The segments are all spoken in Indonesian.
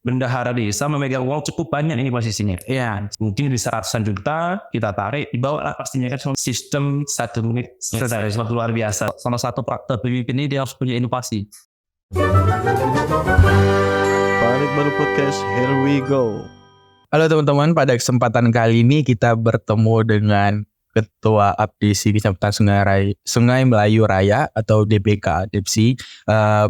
bendahara desa memegang uang cukup banyak ini posisinya. Iya. Mungkin bisa ratusan juta kita tarik dibawa lah pastinya kan sistem 1 menit selesai. Luar biasa. Salah satu faktor pemimpin ini dia harus punya inovasi. Parit Baru Podcast, here we go. Halo teman-teman, pada kesempatan kali ini kita bertemu dengan Ketua APDESI Kecamatan Sungai Melayu Raya atau DBK APDESI,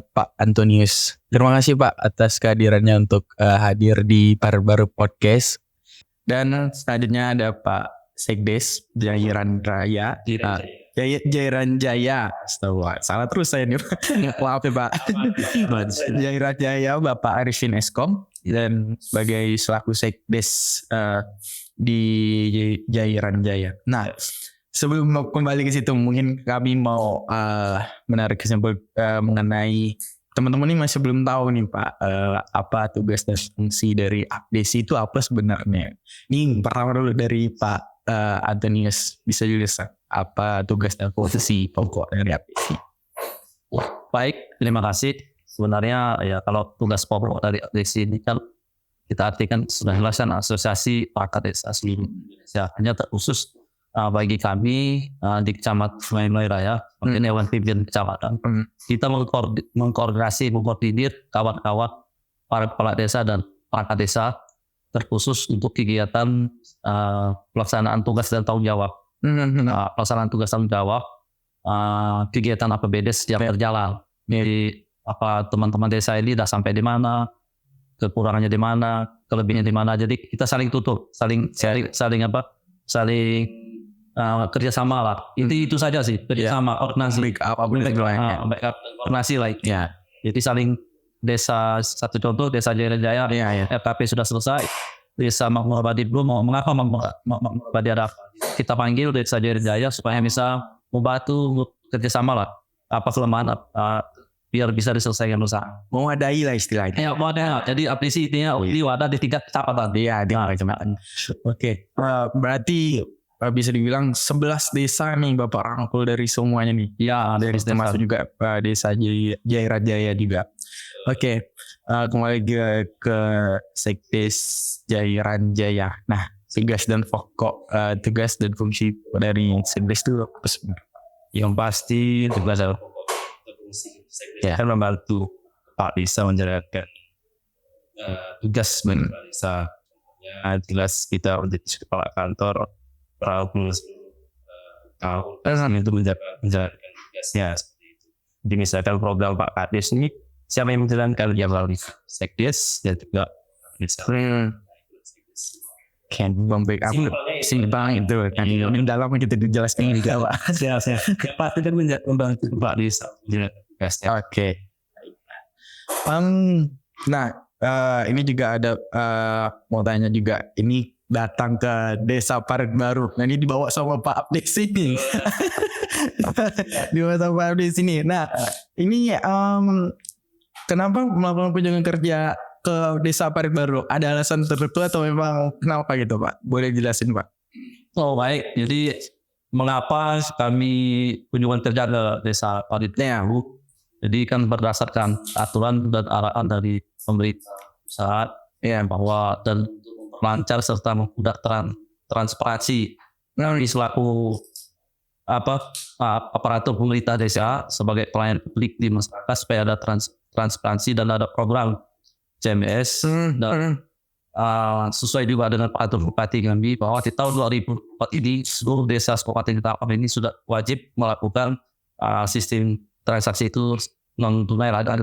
Pak Antonius. Terima kasih Pak atas kehadirannya untuk hadir di Parit Baru Podcast. Dan selanjutnya ada Pak Sekdes Jairan Raya. Jairan Jaya. Salah terus saya nih. Maaf ya Pak. Jairan Jaya Bapak Arifin Eskom. Dan sebagai selaku Sekdes di Jairan Jaya. Nah, sebelum kembali ke situ, mungkin kami mau menarik kesimpulan mengenai teman-teman ini masih belum tahu nih Pak, apa tugas dan fungsi dari APDESI itu apa sebenarnya. Ini pertama dulu dari Pak Antonius, bisa jelaskan apa tugas dan fungsi pokok dari APDESI. Baik, terima kasih. Sebenarnya ya kalau tugas pokok dari APDESI ini kan kita artikan sudah jelaskan asosiasi perangkat desa seluruh Indonesia. Hanya terkhusus bagi kami di Kecamatan Sungai Melayu Raya, mungkin Dewan Pimpinan Kecamatan, kita mengkoordinir kawan-kawan para kepala desa dan perangkat desa terkhusus untuk kegiatan pelaksanaan tugas dan tanggung jawab. Pelaksanaan tugas tanggung jawab, kegiatan APBD setiap berjalan. Jadi apa teman-teman desa ini sudah sampai di mana, kekurangannya di mana, kelebihannya di mana. Jadi kita saling tutup, saling kerjasama lah. Itu saja sih, kerjasama, koordinasi. Koordinasi lah. Ya. Jadi saling desa, satu contoh desa Jairan Jaya, RKP sudah selesai. Desa Makmur Abadi belum, mengapa Makmur Abadi ada? Kita panggil desa Jairan Jaya supaya bisa membantu kerjasama lah. Apa kelemahan, biar bisa diselesaikan usaha. Mewadai lah istilahnya. Ya, wadah. Jadi APDESI intinya ini wadah di tingkat kecamatan. Iya, di kecamatan. Oke. Berarti bisa dibilang 11 desa nih Bapak rangkul dari semuanya nih. Ya, dari termasuk juga desa Jairan Jaya juga. Oke. Kembali ke Sekdes Jairan Jaya. Nah, tugas dan pokok tugas dan fungsi dari Sekdes itu apa sebenarnya? Yang pasti tugas kan membantu Pak Desa menjalankan tugas desa. Jelas kita menjadi kepala kantor tahun itu menjalankan tugasnya seperti itu. Jadi misalkan program Pak Kades ini siapa yang menjalankan, ya melalui Sekdes dan juga Desa. Kan membackup simpang itu kan ini dalam kita dijelaskan di Jawa. Pasti kan membantu Pak Desa menjalankan tugasnya. Oke. Nah, ini juga ada mau tanya juga, ini datang ke Desa Parit Baru. Nah, ini dibawa sama Pak APDESI ini. Dibawa sama Pak APDESI ini. Nah, ini kenapa melakukan kunjungan kerja ke Desa Parit Baru? Ada alasan tertentu atau memang kenapa gitu Pak? Boleh jelasin Pak? Oh baik, jadi mengapa kami kunjungan kerja ke Desa Parit Baru? Jadi kan berdasarkan aturan dan arahan dari pemerintah pusat bahwa dan lancar serta memudahkan transparansi dari selaku aparatur pemerintah desa sebagai pelayan publik di masyarakat supaya ada transparansi dan ada program CMS dan sesuai juga dengan peraturan bupati kami bahwa di tahun 2004 ini seluruh desa Kabupaten Ketapang ini sudah wajib melakukan sistem transaksi itu non tunai ada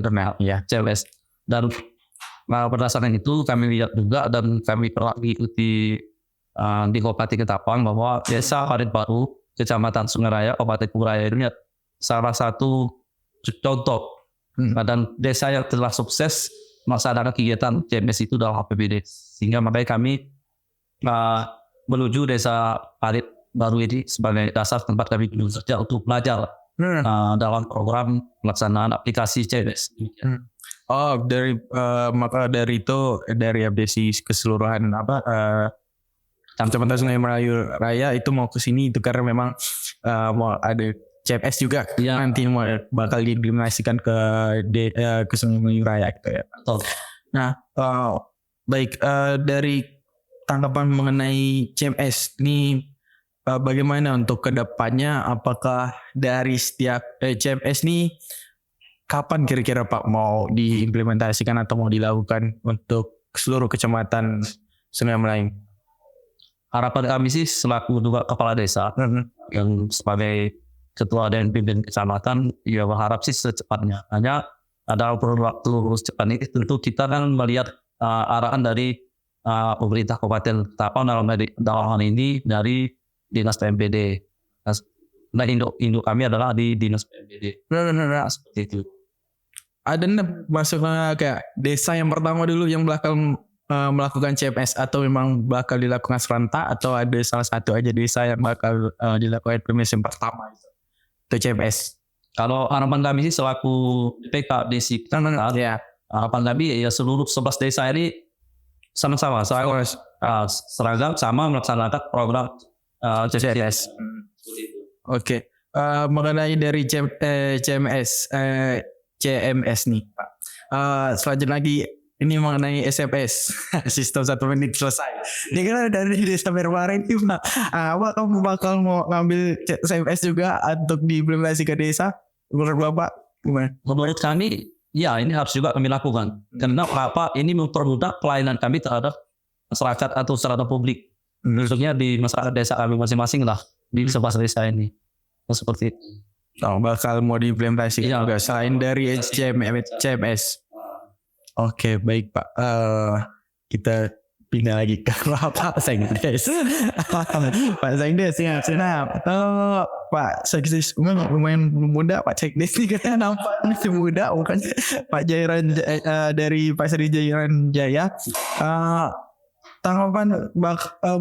CMS. Dan berdasarkan itu kami lihat juga dan kami pernah mengikuti di Kabupaten Ketapang bahwa Desa Parit Baru Kecamatan Sungai Raya Kabupaten Kuraya ini salah satu contoh dan desa yang telah sukses melaksanakan kegiatan CMS itu dalam APBD, sehingga makanya kami menuju Desa Parit Baru ini sebagai dasar tempat kami bekerja untuk belajar dalam program pelaksanaan aplikasi CMS. Oh, maka dari itu dari APDESI keseluruhan Kecamatan Sungai Melayu Raya itu mau ke sini itu karena memang mau ada CMS juga nanti bakal diimplementasikan ke Sungai Melayu Raya gitu ya. Nah, baik, dari tanggapan mengenai CMS ini, bagaimana untuk kedepannya? Apakah dari setiap CMS ini kapan kira-kira Pak mau diimplementasikan atau mau dilakukan untuk seluruh kecamatan Sungai Melayu? Harapan kami sih selaku juga kepala desa yang sebagai ketua dan pimpin kecamatan, ya berharap sih secepatnya. Hanya ada perlu waktu secepat ini tentu kita kan melihat arahan dari pemerintah kabupaten Ketapang dalam hal ini dari dinas PMPD. Nah, induk kami adalah di dinas PMPD. Nah, seperti itu. Ada masuknya kayak desa yang pertama dulu yang bakal melakukan CMS atau memang bakal dilakukan serentak atau ada salah satu aja desa yang bakal dilakukan implementasi pertama itu CMS? Kalau harapan kami sih selaku DPK Desi Ya. harapan kami ya seluruh 11 desa ini sama-sama seragam sama melaksanakan program CMS. Oke. Mengenai dari CMS nih Pak. Selanjutnya lagi ini mengenai SMS sistem 1 menit selesai. Ini kan dari desa Merwara ini Pak. Apa kamu bakal mau ngambil SMS juga untuk diimplementasi ke desa? Menurut Bapak gimana? Menurut kami ya ini harus juga kami lakukan. Karena apa ini mempermudah pelayanan kami terhadap masyarakat atau terhadap publik. Maksudnya di masyarakat desa kami masing-masing lah di 11 desa ini. Seperti itu. Bakal mau diimplementasi Iya. juga selain dari CMS. Oke, baik Pak. Kita pindah lagi ke Pak Sengdes. Pak Sengdes ya. Nah, Pak Sengdes lumayan muda. Pak Sengdes ini katanya nampak masih muda, bukan Pak Jairan dari Pak Sri Jairan Jaya. Tanggapan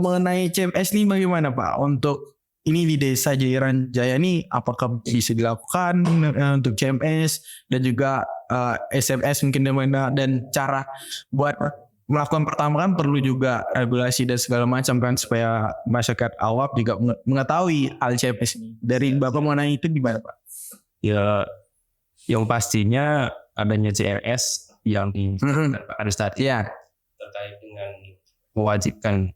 mengenai CMS ini bagaimana Pak? Untuk ini di desa Jairan Jaya ini apakah bisa dilakukan untuk CMS dan juga SMS mungkin dan cara buat melakukan pertama kan perlu juga regulasi dan segala macam kan supaya masyarakat awam juga mengetahui hal CMS ini. Dari Bapak mengenai itu gimana Pak? Ya, yang pastinya adanya CMS yang ada tadi terkait dengan mewajibkan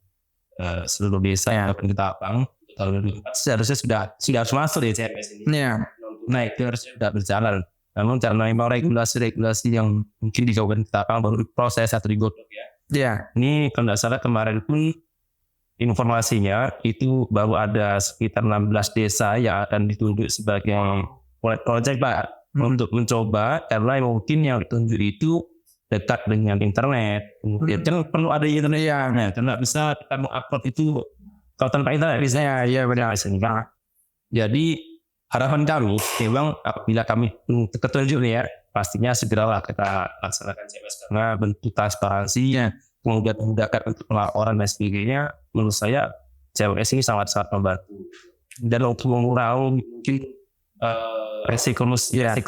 seluruh desa yang akan kita abang tahun 2024 seharusnya sudah harus masuk di CMS ini. Iya. Nah itu harusnya sudah berjalan. Namun karena memang regulasi yang mungkin di Kabupaten Ketapang baru proses atau digodok ya. Iya. Ini kalau tidak salah kemarin pun informasinya itu baru ada sekitar 16 desa yang akan ditunjuk sebagai project Pak untuk mencoba karena mungkin yang ditunjuk itu dekat dengan internet. Kemudian kan perlu ada internet ya. Nah, karena bisa kita mengupload itu kalau tanpa internet bisa ya benar sehingga. Jadi harapan kami memang apabila kami ketunjuk nih ya pastinya segeralah kita laksanakan CMS karena bentuk transparansinya kemudian memudahkan untuk pelaporan dan sebagainya. Menurut saya CMS ini sangat membantu dan untuk mengurangi mungkin resiko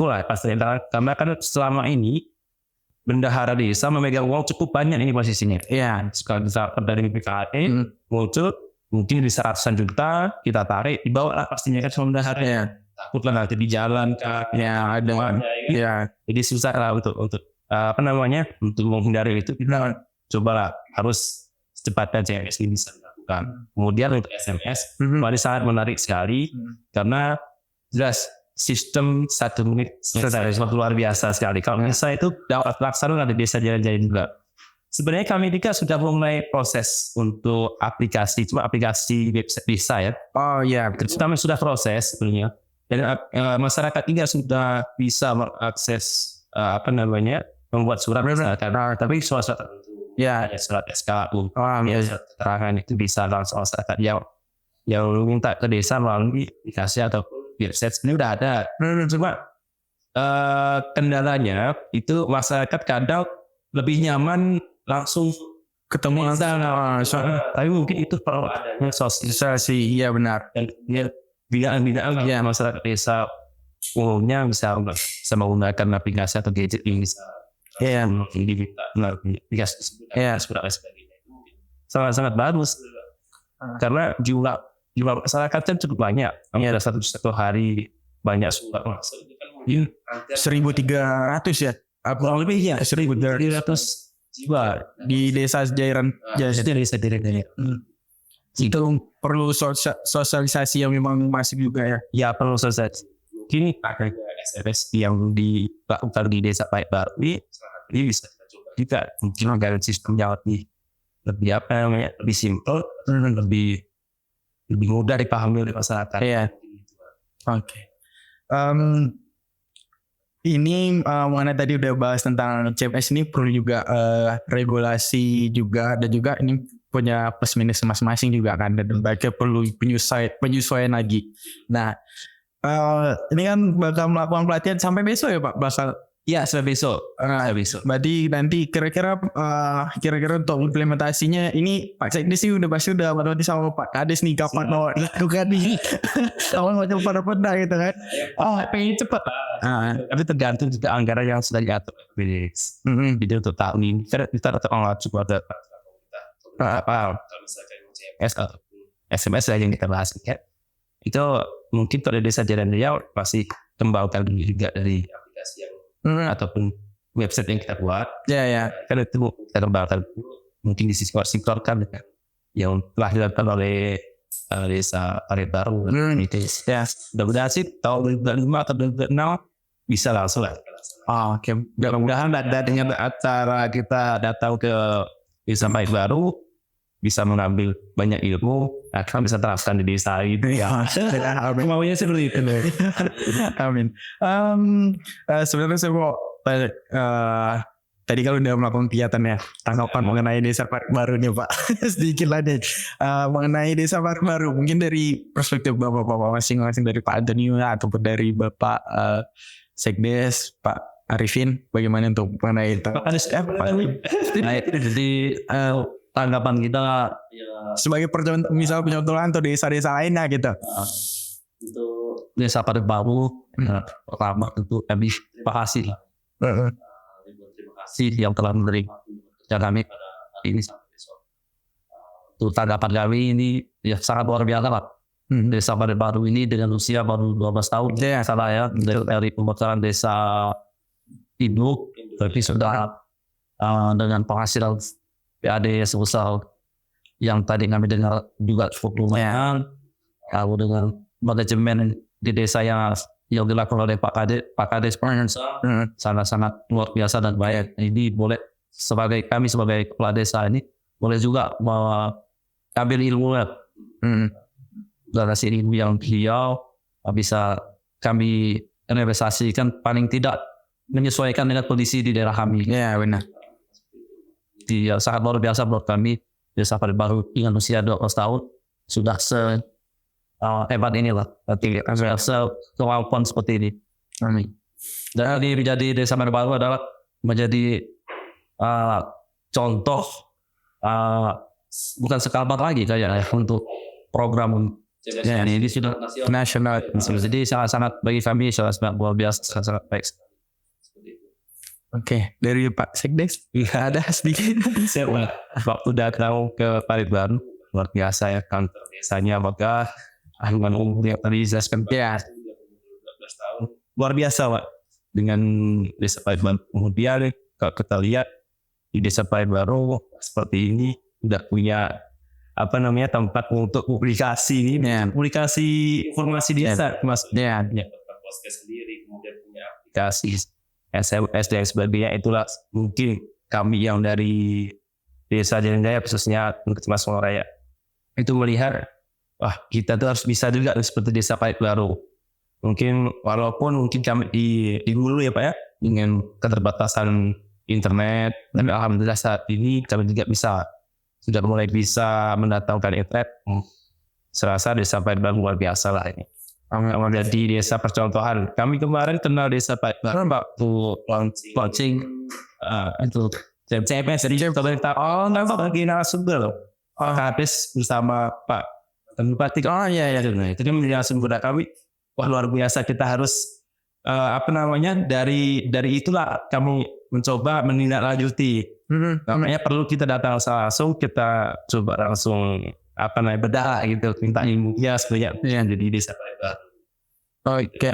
lah pastinya karena kan selama ini bendahara desa memegang uang cukup banyak ini posisinya. Iya. Sekali dari BPKAD muncul mungkin bisa ratusan juta kita tarik dibawa lah pastinya kan sama bendahara ya. Takutlah nanti di jalan kan. Ya ada. Ya. Jadi susah lah untuk untuk menghindari itu kita cobalah harus secepatnya CMS ini bisa dilakukan. Kemudian untuk SMS ini sangat menarik sekali karena jelas sistem 1 menit luar biasa sekali. Kalau saya itu dapat laksanakan di desa Jaya juga. Sebenarnya kami juga sudah mulai proses untuk aplikasi website desa ya. Oh ya, Kami sudah proses sebenarnya. Dan masyarakat juga sudah bisa mengakses membuat surat tapi surat tertentu. Ya, Surat SKU. Surat keterangan itu bisa langsung masyarakat yang minta ke desa melalui aplikasi atau website sebenarnya udah ada. Cuma kendalanya itu masyarakat kadang lebih nyaman langsung ketemu tapi mungkin itu perlu adanya sosialisasi. Iya benar. dan binaan masyarakat desa umumnya bisa menggunakan aplikasi atau gadget yang bisa diminta aplikasi sudah sebagainya sangat bagus karena jumlah masyarakat kan cukup banyak. Kami ada satu hari banyak surat masuk itu kan mungkin 1.300 ya. kurang lebih ya 1.300 jiwa di desa Jairan. itu desa direknya. Itu perlu sosialisasi yang memang masif juga ya. Ya perlu selesai. Kini pakai SMS yang dilakukan di desa Pahit Baru ini bisa kita coba juga. Mungkin agar sistemnya lebih apa namanya, lebih simple, lebih mudah dipahami oleh masyarakat. Iya. Oke. Ini mengenai tadi udah bahas tentang CMS, ini perlu juga regulasi juga, dan juga ini punya plus minus masing-masing juga kan, dan mereka perlu penyesuaian lagi. Nah, ini kan bakal melakukan pelatihan sampai besok ya Pak? Ya, sampai besok. Berarti nanti kira-kira untuk implementasinya ini Pak Sekdes sih pasti udah berarti sama Pak Kades nih kapan mau lakukan nih. Kawan macam pada gitu kan. Pengen cepat. Tapi tergantung juga anggaran yang sudah diatur. Jadi untuk tahun ini kita tetap mengacu pada apa misalkan CMS atau SMS yang kita bahas kan. Itu mungkin kalau desa Jalan Riau masih kembangkan juga dari aplikasi yang ataupun website yang kita buat. Ya. Kan itu kita kembangkan mungkin disinkronkan dengan yang telah dilakukan oleh desa Pahit Baru. Ya. Mudah-mudahan sih tahun 2005 atau 2006 bisa langsung lah. Oke. Mudah-mudahan dengan acara kita datang ke desa Pahit Baru bisa mengambil banyak ilmu, akan bisa terapkan di desa itu ya. Maunya seperti itu. Amin. Sebenarnya saya mau tadi kalau udah melakukan kegiatan ya, tanggapan mengenai desa Pahit Baru nih Pak. Sedikit lah deh mengenai desa Pahit Baru, mungkin dari perspektif bapak-bapak masing-masing, dari Pak Antonio ataupun dari Bapak Sekdes Pak Arifin, bagaimana untuk mengenai itu? Jadi tanggapan kita sebagai pencontohan untuk desa-desa lainnya gitu. untuk desa Pahit Baru, pertama tentu kami terima kasih lah. Terima kasih yang telah menerima kerja kami pada ini sampai besok. Untuk tanggapan kami ini ya sangat luar biasa lah. Desa Pahit Baru ini dengan usia baru 12 tahun, salah ya, dari pemekaran desa induk, tapi sudah dengan penghasilan PAD sebesar yang tadi kami dengar juga cukup lumayan. Lalu dengan manajemen di desa yang dilakukan oleh Pak Kades sangat-sangat luar biasa dan baik. Ini boleh kami sebagai kepala desa ini boleh juga mengambil ilmu dari hasil ilmu yang beliau bisa kami investasikan, paling tidak menyesuaikan dengan kondisi di daerah kami. Ya benar. Dia sangat luar biasa buat kami. Desa Pahit Baru dengan usia 12 tahun sudah hebat inilah, kemampuan seperti ini. Amin. Dan ini menjadi desa Pahit Baru adalah menjadi contoh bukan sekalbat lagi kayaknya untuk program ini sudah Nasional. Jadi sangat bagi kami sangat luar biasa, sangat baik. Oke, dari Pak Sekdes ada sedikit. Waktu datang ke Pahit Baru luar biasa ya, kantor desanya maka dengan umur yang tadi dijelaskan Ya. 12 tahun luar biasa Pak dengan desa Pahit Baru. Kemudian kalau kita lihat di desa Pahit Baru seperti ini udah punya tempat untuk publikasi publikasi informasi desa, maksudnya punya podcast sendiri, kemudian punya aplikasi SMS dan sebagainya. Itulah mungkin kami yang dari desa Jalan Jaya khususnya Kecamatan Songoraya itu melihat kita tuh harus bisa juga seperti desa Pahit Baru. Walaupun kami di dulu ya Pak ya dengan keterbatasan internet, tapi alhamdulillah saat ini kami juga sudah mulai bisa mendatangkan internet. Serasa desa Pahit Baru luar biasa lah ini. Menjadi desa percontohan. Kami kemarin kenal desa Pahit Baru waktu launching itu CMS dari pemerintah. Bagi narasumber loh. Kades bersama Pak Bupati. Iya. Itu kan narasumber kami. Wah luar biasa, kita harus dari itulah kami mencoba menindaklanjuti. Makanya perlu kita datang langsung, kita coba langsung bedah gitu, minta ilmunya sebanyak jadi desa Pahit Baru. Oke.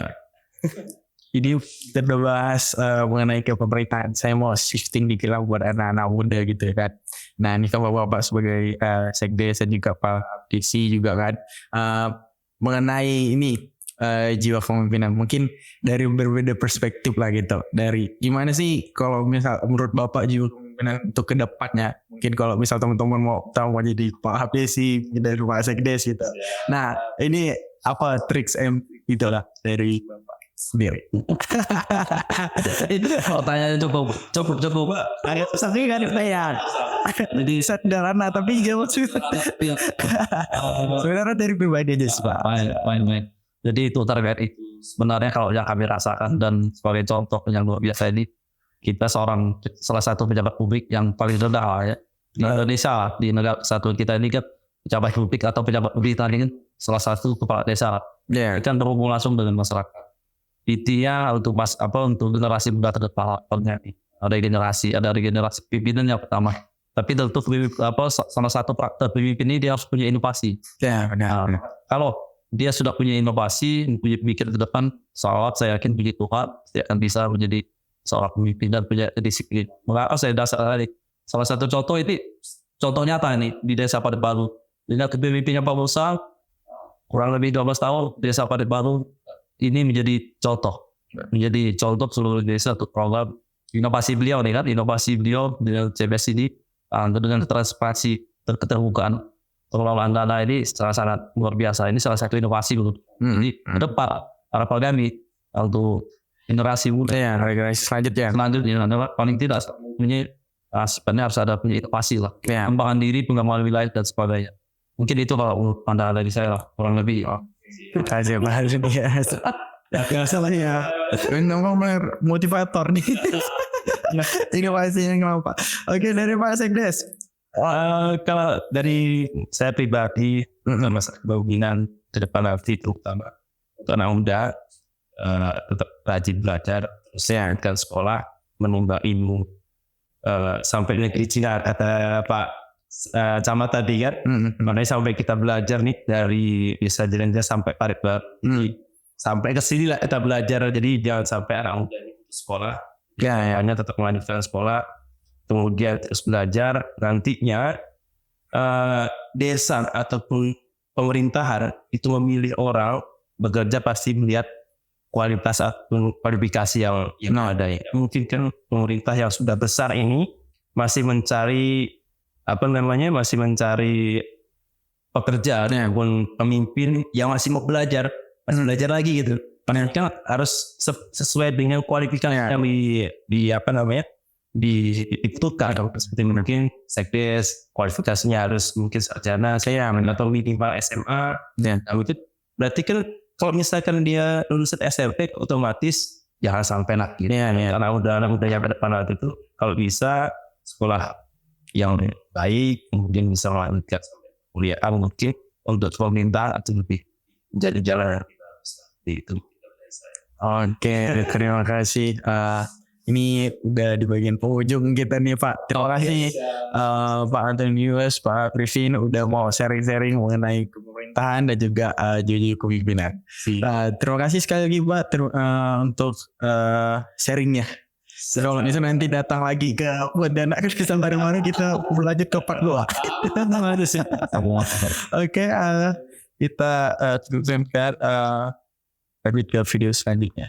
Ini kita udah bahas mengenai ke pemerintahan. Saya mau shifting dikit lah buat anak-anak muda gitu kan. Nah ini kan bapak sebagai sekdes dan juga Pak DC juga kan. Mengenai ini jiwa kepemimpinan. Mungkin dari berbeda perspektif lah gitu. Dari gimana sih kalau misal menurut bapak jiwa kepemimpinan untuk ke depannya. Mungkin kalau misal teman-teman mau tahu mau jadi Pak DC dari Pak Sekdes gitu. Nah ini apa triks gitu lah dari bapak sendiri. Pertanyaannya cukup. Agak susah juga nih saya. Jadi sederhana tapi gak maksudnya. Sebenarnya dari pribadi aja sih Pak. Main. Jadi itu terkait itu. Sebenarnya kalau yang kami rasakan dan sebagai contoh yang luar biasa ini, kita salah satu pejabat publik yang paling rendah lah ya. Di Indonesia, di negara satu kita ini kan pejabat publik atau pejabat publik tadi kan salah satu kepala desa. Ya. Kita terhubung langsung dengan masyarakat. Intinya untuk untuk generasi muda terdepan ada generasi pimpinan yang pertama. Tapi tentu salah satu faktor pemimpin ini dia harus punya inovasi. Ya benar. Kalau dia sudah punya inovasi, punya pemikiran ke depan, saya yakin puji Tuhan dia akan bisa menjadi seorang pemimpin dan punya disiplin. Mengapa saya dasar tadi? Salah satu contoh nyata ini di Desa Padat Baru. Dengan kepemimpinannya Pak Musa, kurang lebih 12 tahun Desa Padat Baru ini menjadi contoh seluruh desa untuk program inovasi beliau dengan CBS ini dengan transparansi keterbukaan pengelolaan dana ini sangat luar biasa. Ini salah satu inovasi menurut. Jadi ke depan harapan kami untuk generasi muda generasi selanjutnya paling tidak sebenarnya harus ada punya inovasi lah, pengembangan diri, pengembangan wilayah dan sebagainya. Mungkin itu kalau pandangan dari saya lah kurang lebih. Aja bahas ini ya. Gak salah ya. Ngomong motivator nih. Inovasi yang kenapa? Oke dari Pak Sekdes. Kalau dari saya pribadi, masalah kepemimpinan ke depan nanti terutama untuk anak muda tetap rajin belajar, sehatkan sekolah, menimba ilmu sampai negeri Cina kata Pak Camat tadi kan. Makanya sampai kita belajar nih dari Desa Jelenja sampai Padat Baru. Sampai ke sini lah kita belajar. Jadi jangan sampai anak muda sekolah. Hanya tetap melanjutkan sekolah. Kemudian terus belajar. Nantinya desa ataupun pemerintahan itu memilih orang bekerja pasti melihat kualitas atau kualifikasi yang ada ya. Mungkin kan pemerintah yang sudah besar ini masih mencari pekerjaan ataupun pemimpin yang masih mau belajar lagi gitu. Padahal kan harus sesuai dengan kualifikasi yang dibutuhkan. Seperti mungkin sekdes kualifikasinya harus mungkin sarjana atau minimal SMA. Nah itu berarti kan kalau misalkan dia lulusan SMP otomatis jangan sampai lagi. Karena anak muda yang pada depan itu kalau bisa sekolah yang baik, kemudian bisa melanjutkan kuliah mungkin untuk pemerintah atau lebih jadi jalan seperti itu. Oke, terima kasih. Ini udah di bagian penghujung kita nih Pak. Terima kasih Pak Antonius, Pak Privin udah mau sharing-sharing mengenai pemerintahan dan juga jiwa kepemimpinan. Terima kasih sekali lagi Pak untuk sharingnya. Kalau itu nanti datang lagi ke Wadana kita bareng-bareng kita berlanjut ke part 2. Oke, kita lanjut ke video selanjutnya.